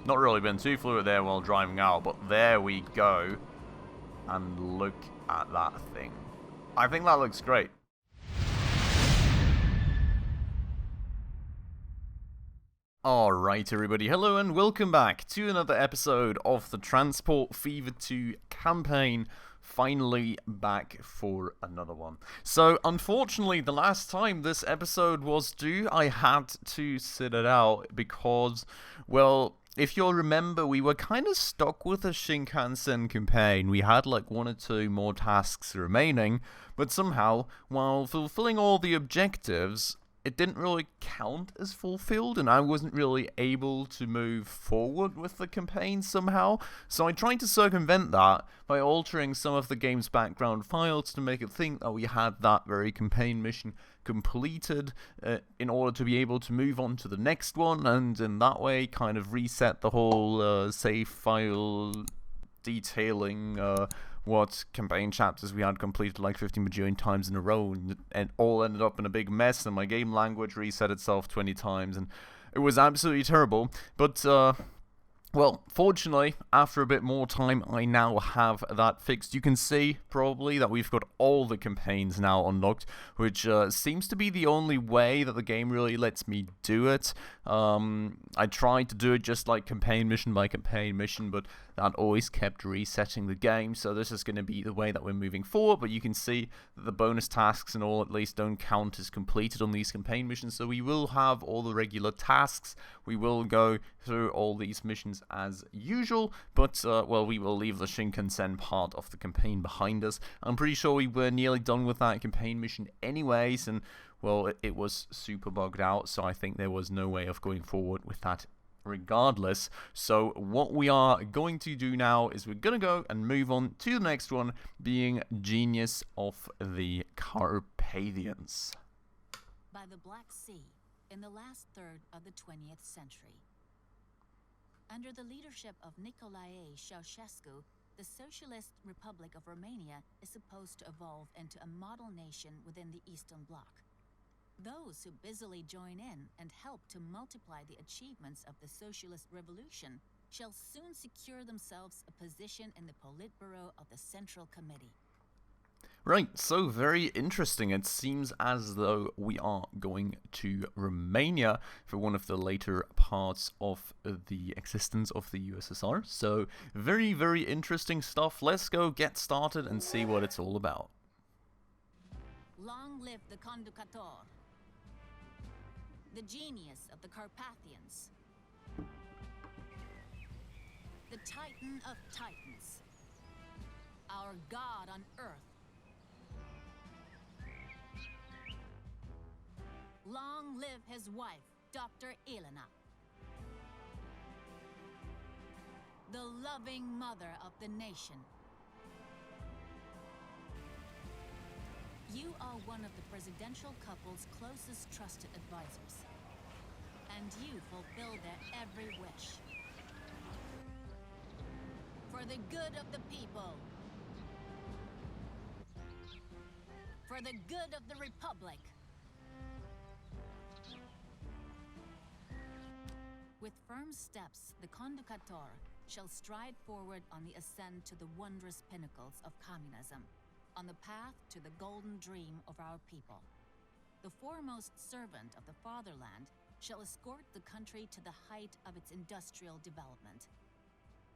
Not really been too fluid there while driving out, but there we go. And look at that thing. I think that looks great. Alright everybody, hello and welcome back to another episode of the Transport Fever 2 campaign. Finally back for another one. So unfortunately the last time this episode was due, I had to sit it out because, well, if you'll remember, we were kind of stuck with the Shinkansen campaign. We had like 1 or 2 more tasks remaining, but somehow, while fulfilling all the objectives, it didn't really count as fulfilled, and I wasn't really able to move forward with the campaign somehow. So I tried to circumvent that by altering some of the game's background files to make it think that we had that very campaign mission completed in order to be able to move on to the next one, and in that way kind of reset the whole save file detailing what campaign chapters we had completed like 50 bajillion times in a row, and all ended up in a big mess, and my game language reset itself 20 times, and it was absolutely terrible. But well, fortunately, after a bit more time, I now have that fixed. You can see, probably, that we've got all the campaigns now unlocked, which seems to be the only way that the game really lets me do it. I tried to do it just like campaign mission by campaign mission, but that always kept resetting the game, so this is going to be the way that we're moving forward. But you can see that the bonus tasks and all at least don't count as completed on these campaign missions, so we will have all the regular tasks. We will go through all these missions as usual, but well, we will leave the Shinkansen part of the campaign behind us. I'm pretty sure we were nearly done with that campaign mission anyways, and well, it was super bugged out, so I think there was no way of going forward with that regardless. So what we are going to do now is we're going to go and move on to the next one, being Genius of the Carpathians. By the Black Sea, in the last third of the 20th century. Under the leadership of Nicolae Ceausescu, the Socialist Republic of Romania is supposed to evolve into a model nation within the Eastern Bloc. Those who busily join in and help to multiply the achievements of the Socialist Revolution shall soon secure themselves a position in the Politburo of the Central Committee. Right, so very interesting. It seems as though we are going to Romania for one of the later parts of the existence of the USSR. So very, very interesting stuff. Let's go get started and see what it's all about. Long live the Conductor, the genius of the Carpathians, the Titan of Titans, our god on earth. Long live his wife, Dr. Elena, the loving mother of the nation. You are one of the presidential couple's closest trusted advisors, and you fulfill their every wish. For the good of the people. For the good of the Republic. With firm steps, the Conductor shall stride forward on the ascent to the wondrous pinnacles of communism, on the path to the golden dream of our people. The foremost servant of the fatherland shall escort the country to the height of its industrial development.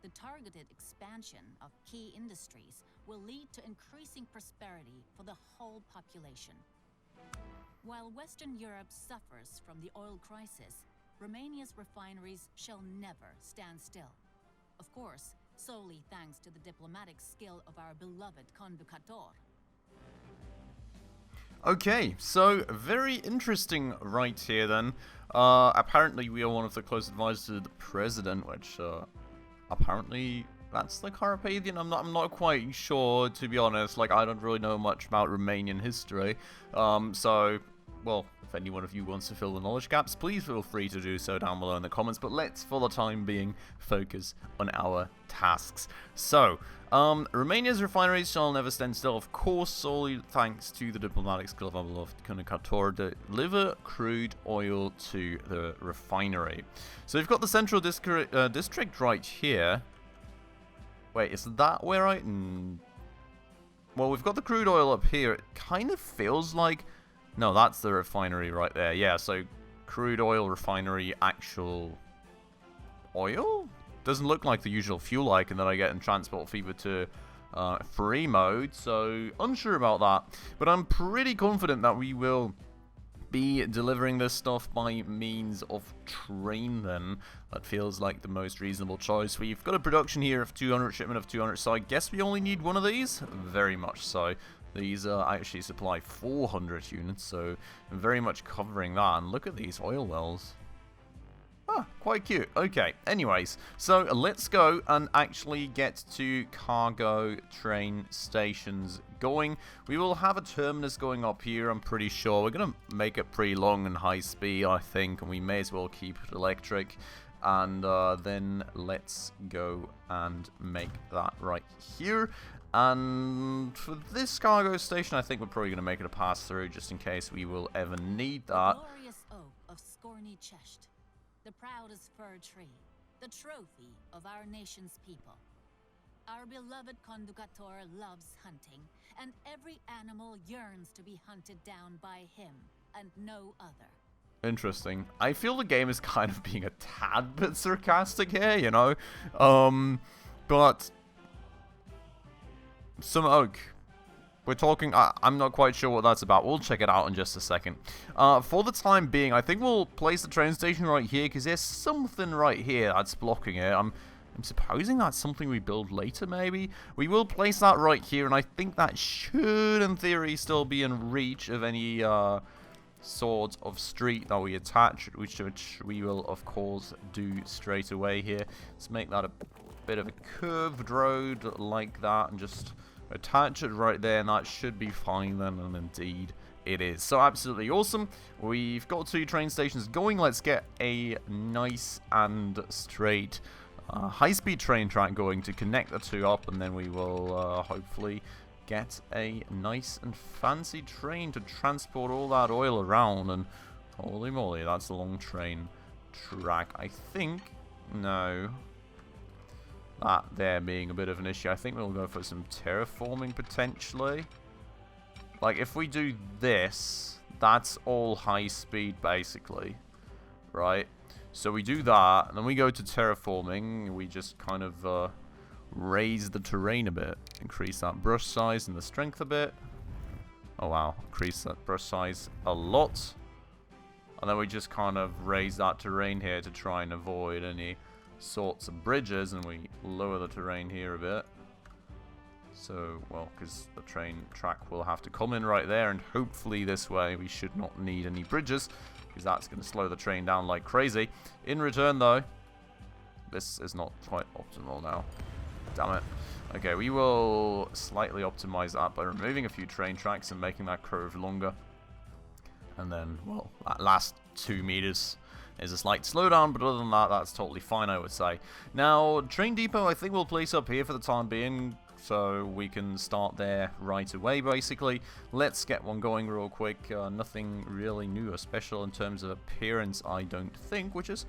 The targeted expansion of key industries will lead to increasing prosperity for the whole population. While Western Europe suffers from the oil crisis, Romania's refineries shall never stand still. Of course, solely thanks to the diplomatic skill of our beloved Conductor. Okay, so very interesting right here then. Apparently we are one of the close advisors to the president, which apparently that's the Carpathian. I'm not quite sure, to be honest. Like, I don't really know much about Romanian history. So, well, if any one of you wants to fill the knowledge gaps, please feel free to do so down below in the comments. But let's, for the time being, focus on our tasks. So, Romania's refineries shall never stand still, of course, solely thanks to the diplomatic skill of our beloved Conductor to deliver crude oil to the refinery. So we've got the central district right here. Wait, is that where I... Well, we've got the crude oil up here. It kind of feels like... No, that's the refinery right there. Yeah, so crude oil refinery, actual oil? Doesn't look like the usual fuel icon that I get in Transport Fever 2 free mode, so unsure about that. But I'm pretty confident that we will be delivering this stuff by means of train then. That feels like the most reasonable choice. We've got a production here of 200, shipment of 200, so I guess we only need one of these? Very much so. These actually supply 400 units, so very much covering that. And look at these oil wells. Ah, quite cute. Okay, anyways, so let's go and actually get to cargo train stations going. We will have a terminus going up here, I'm pretty sure. We're going to make it pretty long and high speed, I think, and we may as well keep it electric. And then let's go and make that right here. And for this cargo station, I think we're probably going to make it a pass-through, just in case we will ever need that. The glorious oak of Skorny Chesht, the proudest fir tree, the trophy of our nation's people. Our beloved Conductor loves hunting, and every animal yearns to be hunted down by him, and no other. Interesting. I feel the game is kind of being a tad bit sarcastic here, you know? But... some oak. We're talking... I'm not quite sure what that's about. We'll check it out in just a second. For the time being, I think we'll place the train station right here, because there's something right here that's blocking it. I'm supposing that's something we build later, maybe? We will place that right here, and I think that should, in theory, still be in reach of any sort of street that we attach, which we will, of course, do straight away here. Let's make that a bit of a curved road like that, and just attach it right there, and that should be fine then, and indeed it is. So absolutely awesome. We've got 2 train stations going. Let's get a nice and straight high-speed train track going to connect the 2 up, and then we will hopefully get a nice and fancy train to transport all that oil around. And holy moly, that's a long train track. I think, no, that there being a bit of an issue, I think we'll go for some terraforming potentially. Like, if we do this, that's all high speed basically, right? So we do that, and then we go to terraforming. We just kind of raise the terrain a bit, increase that brush size and the strength a bit. Oh wow, increase that brush size a lot. And then we just kind of raise that terrain here to try and avoid any sorts of bridges, and we lower the terrain here a bit. So, well, because the train track will have to come in right there, and hopefully this way we should not need any bridges, because that's going to slow the train down like crazy. In return, though, this is not quite optimal now. Damn it. Okay, we will slightly optimize that by removing a few train tracks and making that curve longer. And then, well, that last 2 meters is a slight slowdown, but other than that, that's totally fine, I would say. Now, train depot I think we'll place up here for the time being, so we can start there right away, basically. Let's get one going real quick. Nothing really new or special in terms of appearance, I don't think, which is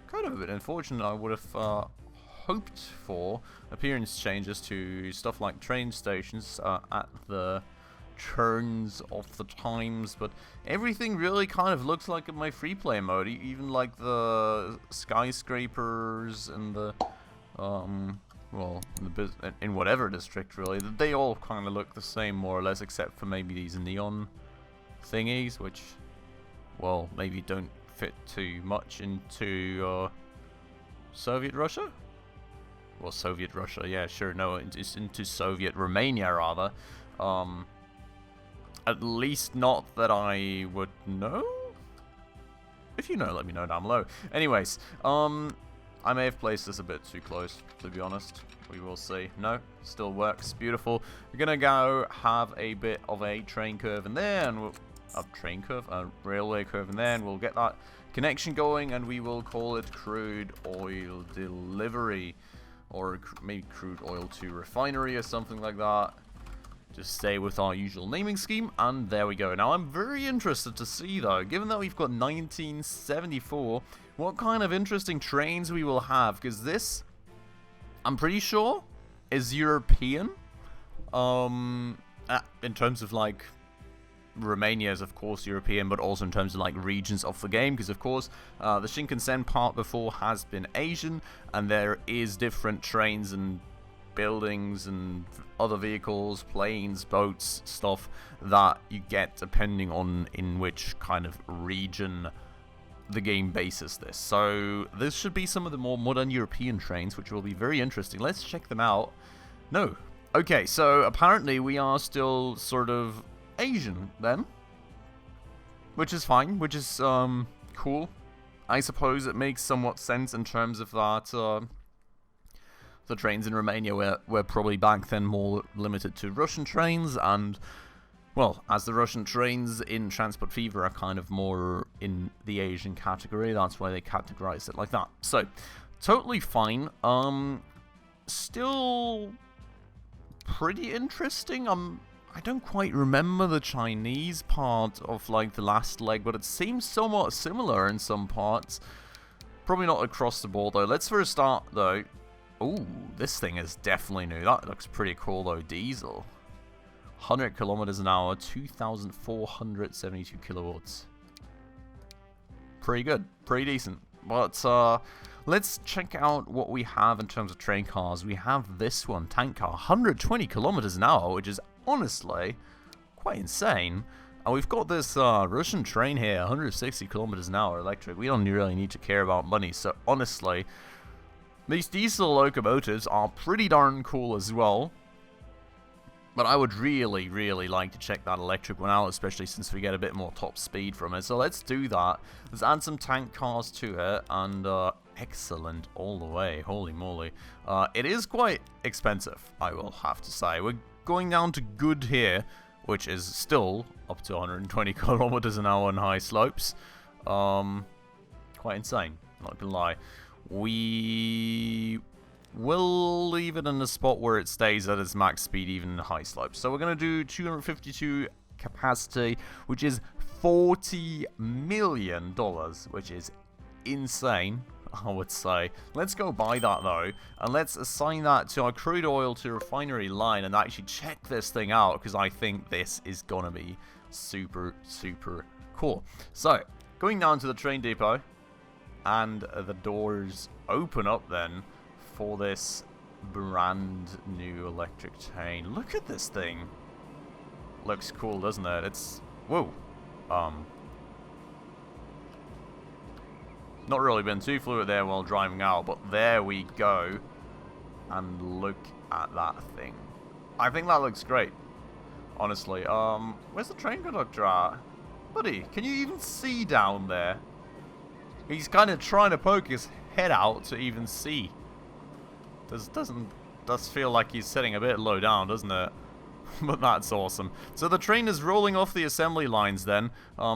kind of a bit unfortunate. I would have hoped for appearance changes to stuff like train stations at the turns of the times, but everything really kind of looks like in my free play mode, even like the skyscrapers and the well, in whatever district really, they all kind of look the same more or less, except for maybe these neon thingies, which, well, maybe don't fit too much into Soviet Russia. Well, Soviet Russia, yeah, sure, no, it's into Soviet Romania rather. At least not that I would know. If you know, let me know down below. Anyways, I may have placed this a bit too close, to be honest. We will see. No, still works. Beautiful. We're gonna go have a bit of a train curve in there, and a railway curve in there, and we'll get that connection going, and we will call it crude oil delivery. Or maybe crude oil to refinery or something like that. Just stay with our usual naming scheme, and there we go. Now, I'm very interested to see, though, given that we've got 1974, what kind of interesting trains we will have, because this, I'm pretty sure, is European. In terms of, like, Romania is, of course, European, but also in terms of, like, regions of the game, because, of course, the Shinkansen part before has been Asian, and there is different trains and buildings and other vehicles, planes, boats, stuff that you get depending on in which kind of region the game bases this. So this should be some of the more modern European trains, which will be very interesting. Let's check them out. No. Okay, so apparently we are still sort of Asian then, which is fine, which is cool. I suppose it makes somewhat sense in terms of that the trains in Romania were probably back then more limited to Russian trains, and, well, as the Russian trains in Transport Fever are kind of more in the Asian category, that's why they categorized it like that. So, totally fine. Still pretty interesting. I don't quite remember the Chinese part of, like, the last leg, but it seems somewhat similar in some parts. Probably not across the board, though. Let's first start, though. Ooh, this thing is definitely new. That looks pretty cool, though. Diesel. 100 kilometers an hour, 2,472 kilowatts. Pretty good. Pretty decent. But, let's check out what we have in terms of train cars. We have this one, tank car, 120 kilometers an hour, which is honestly quite insane. And we've got this Russian train here, 160 kilometers an hour electric. We don't really need to care about money, so honestly, these diesel locomotives are pretty darn cool as well. But I would really, really like to check that electric one out, especially since we get a bit more top speed from it. So let's do that. Let's add some tank cars to it, and excellent all the way. Holy moly. It is quite expensive, I will have to say. We're going down to good here, which is still up to 120 kilometers an hour on high slopes. Quite insane, not gonna lie. We will leave it in a spot where it stays at its max speed even in high slopes. So we're going to do 252 capacity, which is $40 million, which is insane, I would say. Let's go buy that, though, and let's assign that to our crude oil to refinery line and actually check this thing out, because I think this is going to be super, super cool. So, going down to the train depot, and the doors open up then for this brand new electric train. Look at this thing. Looks cool, doesn't it? It's... whoa. Not really been too fluid there while driving out, but there we go. And look at that thing. I think that looks great, honestly. Where's the train conductor at? Buddy, can you even see down there? He's kind of trying to poke his head out to even see. Does feel like he's sitting a bit low down, doesn't it? But that's awesome. So the train is rolling off the assembly lines then.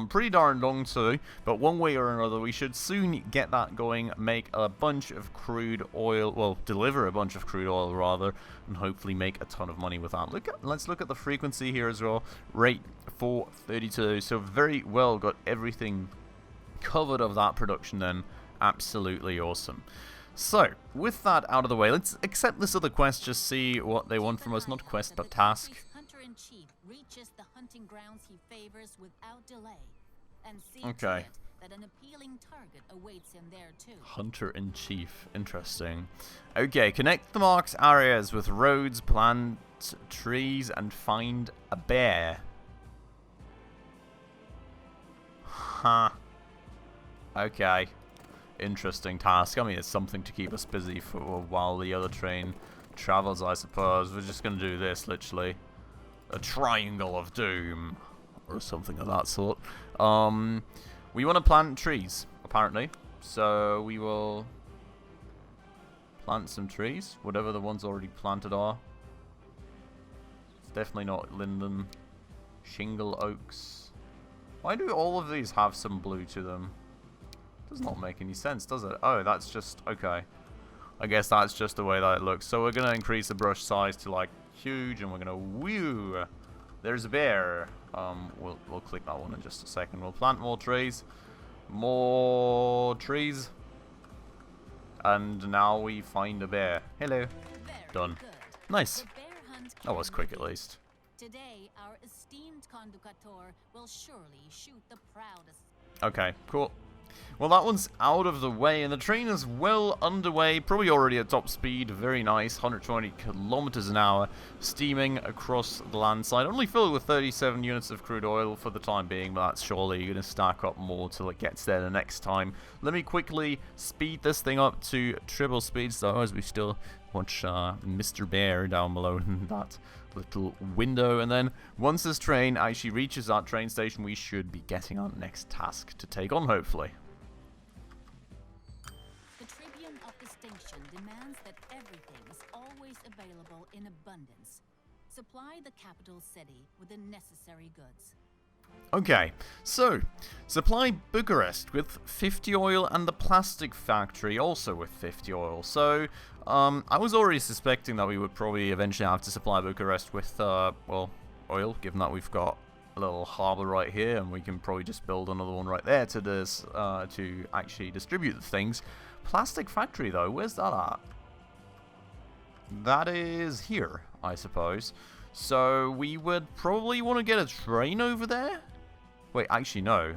Pretty darn long too. But one way or another, we should soon get that going, make a bunch of crude oil, well, deliver a bunch of crude oil rather, and hopefully make a ton of money with that. Let's look at the frequency here as well. Rate 432. So very well got everything covered of that production then. Absolutely awesome. So, with that out of the way, let's accept this other quest, just see what they want from us. Not quest, but task. Hunter-in-Chief reaches the hunting grounds he favors without delay, and see okay. that an appealing target awaits him there too. Hunter-in-Chief, interesting. Okay, connect the marked areas with roads, plant trees, and find a bear. Huh. Okay. Interesting task. I mean, it's something to keep us busy for while the other train travels, I suppose. We're just going to do this, literally. A triangle of doom. Or something of that sort. We want to plant trees, apparently. So we will plant some trees. Whatever the ones already planted are. It's definitely not linden. Shingle oaks. Why do all of these have some blue to them? Does not make any sense, does it? Oh, that's just... okay. I guess that's just the way that it looks. So we're going to increase the brush size to like huge, and we're going to woo. There's a bear. We'll click that one in just a second. We'll plant more trees. More trees. And now we find a bear. Hello. Done. Nice. That was quick at least. Today, our esteemed Conductor will surely shoot the proudest. Okay, cool. Well, that one's out of the way, and the train is well underway, probably already at top speed. Very nice, 120 kilometers an hour, steaming across the landside. Only filled with 37 units of crude oil for the time being, but that's surely going to stack up more till it gets there the next time. Let me quickly speed this thing up to triple speeds, though, as we still watch Mr. Bear down below in that little window. And then once this train actually reaches that train station, we should be getting our next task to take on, hopefully. The Tribune of Distinction demands that everything is always available in abundance. Supply the capital city with the necessary goods. Okay, so supply Bucharest with 50 oil and the plastic factory also with 50 oil. So I was already suspecting that we would probably eventually have to supply Bucharest with well, oil, given that we've got a little harbour right here, and we can probably just build another one right there to this to actually distribute the things. Plastic factory though, where's that at? That is here, I suppose. So we would probably want to get a train over there? Wait, actually no.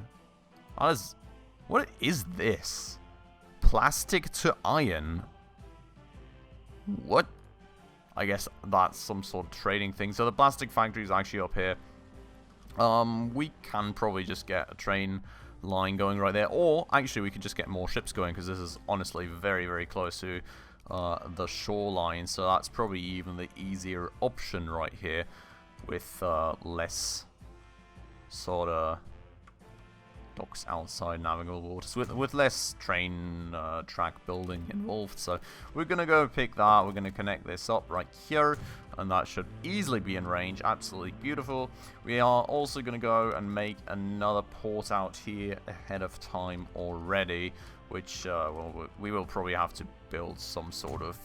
What is this? Plastic to iron? What? I guess that's some sort of trading thing. So the plastic factory is actually up here. We can probably just get a train line going right there. Or, actually, we could just get more ships going, because this is honestly very, very close to the shoreline. So that's probably even the easier option right here, with less sort of docks outside navigable waters, with less train track building involved. So we're going to go pick that. We're going to connect this up right here, and that should easily be in range. Absolutely beautiful. We are also going to go and make another port out here ahead of time already, which well, we will probably have to build some sort of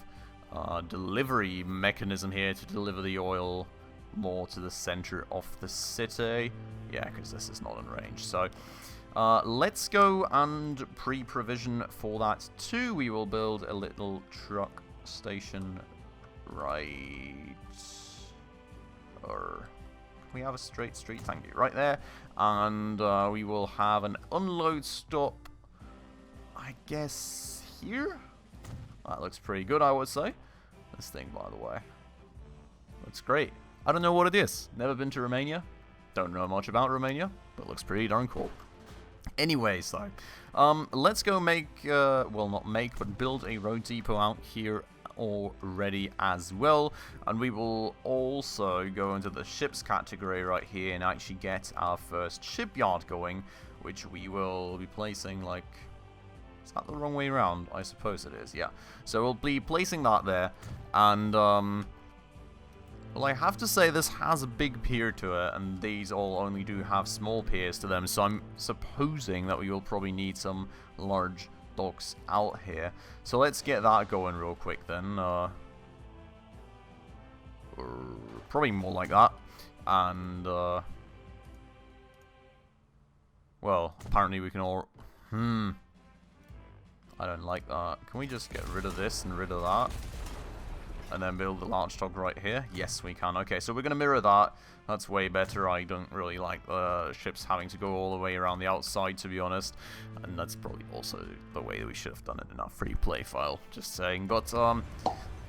delivery mechanism here to deliver the oil more to the center of the city. Yeah, because this is not in range. So let's go and pre-provision for that too. We will build a little truck station right... Or... we have a straight street, thank you, right there. And we will have an unload stop, I guess, here? That looks pretty good, I would say. This thing, by the way, looks great. I don't know what it is. Never been to Romania. Don't know much about Romania, but looks pretty darn cool. Anyways, though, let's go make, well, not make, but build a road depot out here already as well. And we will also go into the ships category right here and actually get our first shipyard going, which we will be placing, like... Is that the wrong way around? I suppose it is, yeah. So we'll be placing that there, and, well, I have to say this has a big pier to it, and these all only do have small piers to them, so I'm supposing that we will probably need some large docks out here. So let's get that going real quick then. Or probably more like that. And, well, apparently we can all... I don't like that. Can we just get rid of this and rid of that? And then build the large dock right here? Yes, we can. Okay, so we're going to mirror that. That's way better. I don't really like the ships having to go all the way around the outside, to be honest. And that's probably also the way that we should have done it in our free play file. Just saying. But, I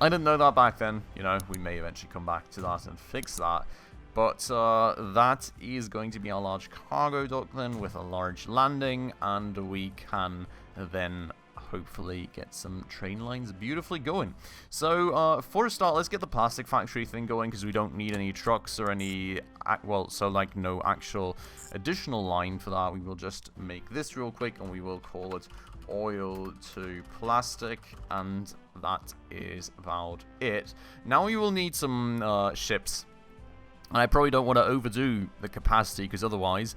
didn't know that back then. You know, we may eventually come back to that and fix that. But that is going to be our large cargo dock then, with a large landing. And we can then... hopefully get some train lines beautifully going. So for a start, let's get the plastic factory thing going, because we don't need any trucks or any, well, so like no actual additional line for that. We will just make this real quick, and we will call it oil to plastic, and that is about it. Now we will need some ships, and I probably don't want to overdo the capacity, because otherwise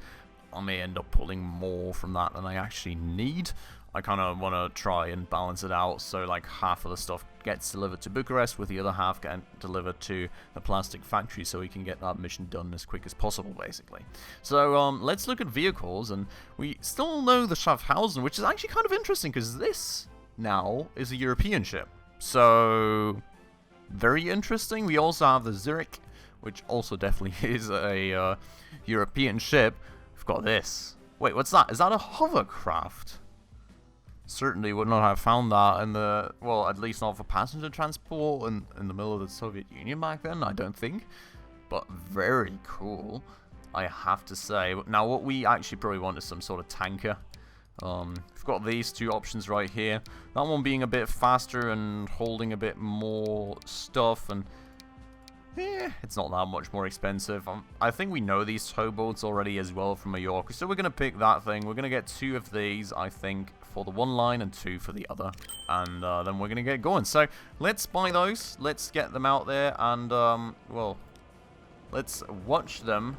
I may end up pulling more from that than I actually need. I kind of want to try and balance it out, so like half of the stuff gets delivered to Bucharest with the other half getting delivered to the plastic factory, so we can get that mission done as quick as possible, basically. So let's look at vehicles, and we still know the Schaffhausen, which is actually kind of interesting because this now is a European ship. So very interesting. We also have the Zurich, which also definitely is a European ship. We've got this. Wait, what's that? Is that a hovercraft? Certainly would not have found that in the, well, at least not for passenger transport in the middle of the Soviet Union back then, I don't think. But very cool, I have to say. Now, what we actually probably want is some sort of tanker. We've got these two options right here. That one being a bit faster and holding a bit more stuff, and it's not that much more expensive. I think we know these towboats already as well from Mallorca, so we're going to pick that thing. We're going to get 2 of these, I think, for the one line and 2 for the other. And then we're going to get going. So let's buy those. Let's get them out there and, well, let's watch them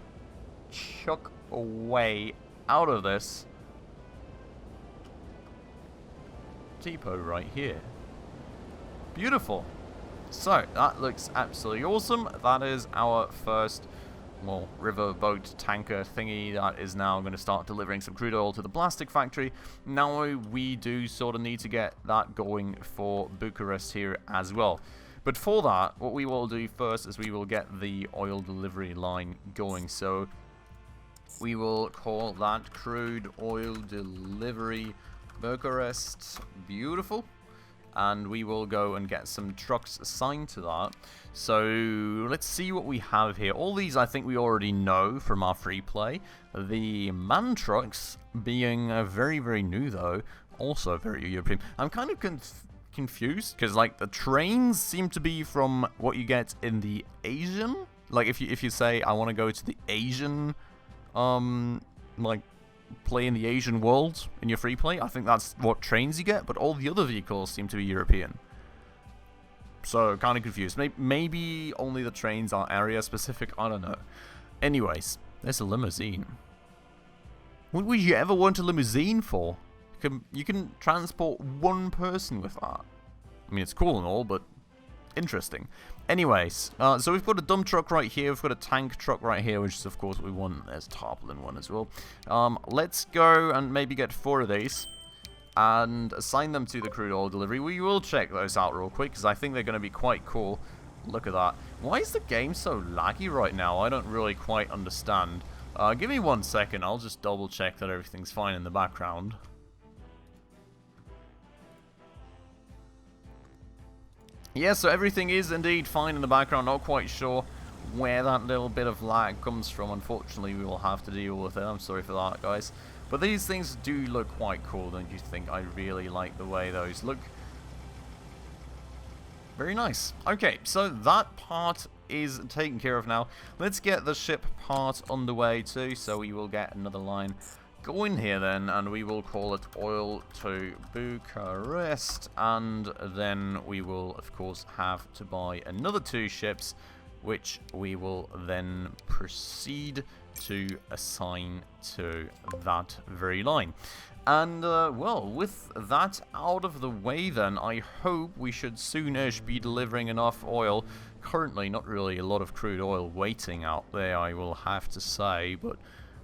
chuck away out of this depot right here. Beautiful. So, that looks absolutely awesome. That is our first, well, riverboat tanker thingy that is now going to start delivering some crude oil to the plastic factory. Now we do sort of need to get that going for Bucharest here as well. But for that, what we will do first is we will get the oil delivery line going. So, we will call that crude oil delivery Bucharest. Beautiful. And we will go and get some trucks assigned to that. So let's see what we have here. All these I think we already know from our free play. The MAN trucks being very, very new though. Also very European. I'm kind of confused because like the trains seem to be from what you get in the Asian. Like if you say I want to go to the Asian like play in the Asian world in your free play, I think that's what trains you get, but all the other vehicles seem to be European. So, kind of confused. Maybe only the trains are area specific, I don't know. Anyways, there's a limousine. What would you ever want a limousine for? You can transport one person with that. I mean, it's cool and all, but interesting. Anyways, so we've got a dump truck right here, we've got a tank truck right here, which is of course what we want. There's a tarpaulin one as well. Let's go and maybe get 4 of these and assign them to the crude oil delivery. We will check those out real quick because I think they're going to be quite cool. Look at that. Why is the game so laggy right now? I don't really quite understand. Give me 1 second, I'll just double check that everything's fine in the background. Yeah, so everything is indeed fine in the background. Not quite sure where that little bit of lag comes from. Unfortunately, we will have to deal with it. I'm sorry for that, guys. But these things do look quite cool, don't you think? I really like the way those look. Very nice. Okay, so that part is taken care of now. Let's get the ship part underway too. So we will get another line going here then, and we will call it oil to Bucharest, and then we will of course have to buy another 2 ships, which we will then proceed to assign to that very line. And well, with that out of the way then, I hope we should soonish be delivering enough oil. Currently not really a lot of crude oil waiting out there, I will have to say, but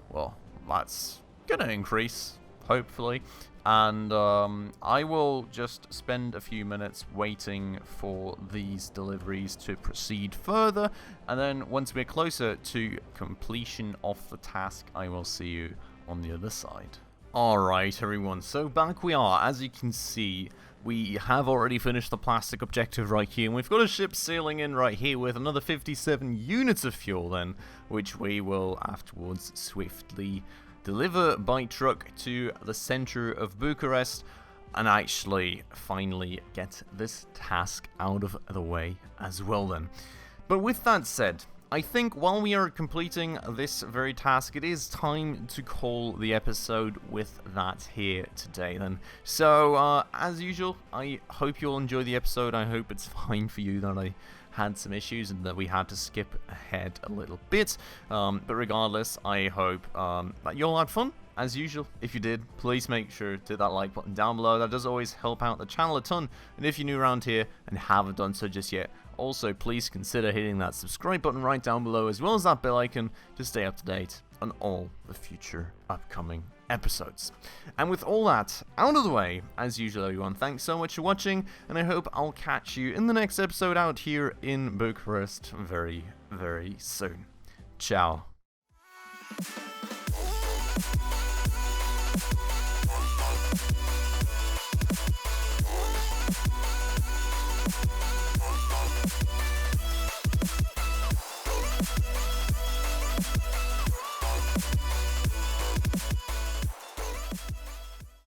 well, that's gonna increase, hopefully, and I will just spend a few minutes waiting for these deliveries to proceed further, and then once we're closer to completion of the task, I will see you on the other side. Alright everyone, so back we are. As you can see, we have already finished the plastic objective right here, and we've got a ship sailing in right here with another 57 units of fuel then, which we will afterwards swiftly deliver by truck to the center of Bucharest and actually finally get this task out of the way as well then. But with that said, I think while we are completing this very task, it is time to call the episode with that here today then. So, as usual, I hope you'll enjoy the episode. I hope it's fine for you that I had some issues and that we had to skip ahead a little bit. But regardless, I hope that you all had fun as usual, if you did, please make sure to hit that like button down below. That does always help out the channel a ton. And if you're new around here and haven't done so just yet, also please consider hitting that subscribe button right down below, as well as that bell icon, to stay up to date on all the future upcoming episodes. And with all that out of the way, as usual everyone, thanks so much for watching, and I hope I'll catch you in the next episode out here in Bucharest very, very soon. Ciao.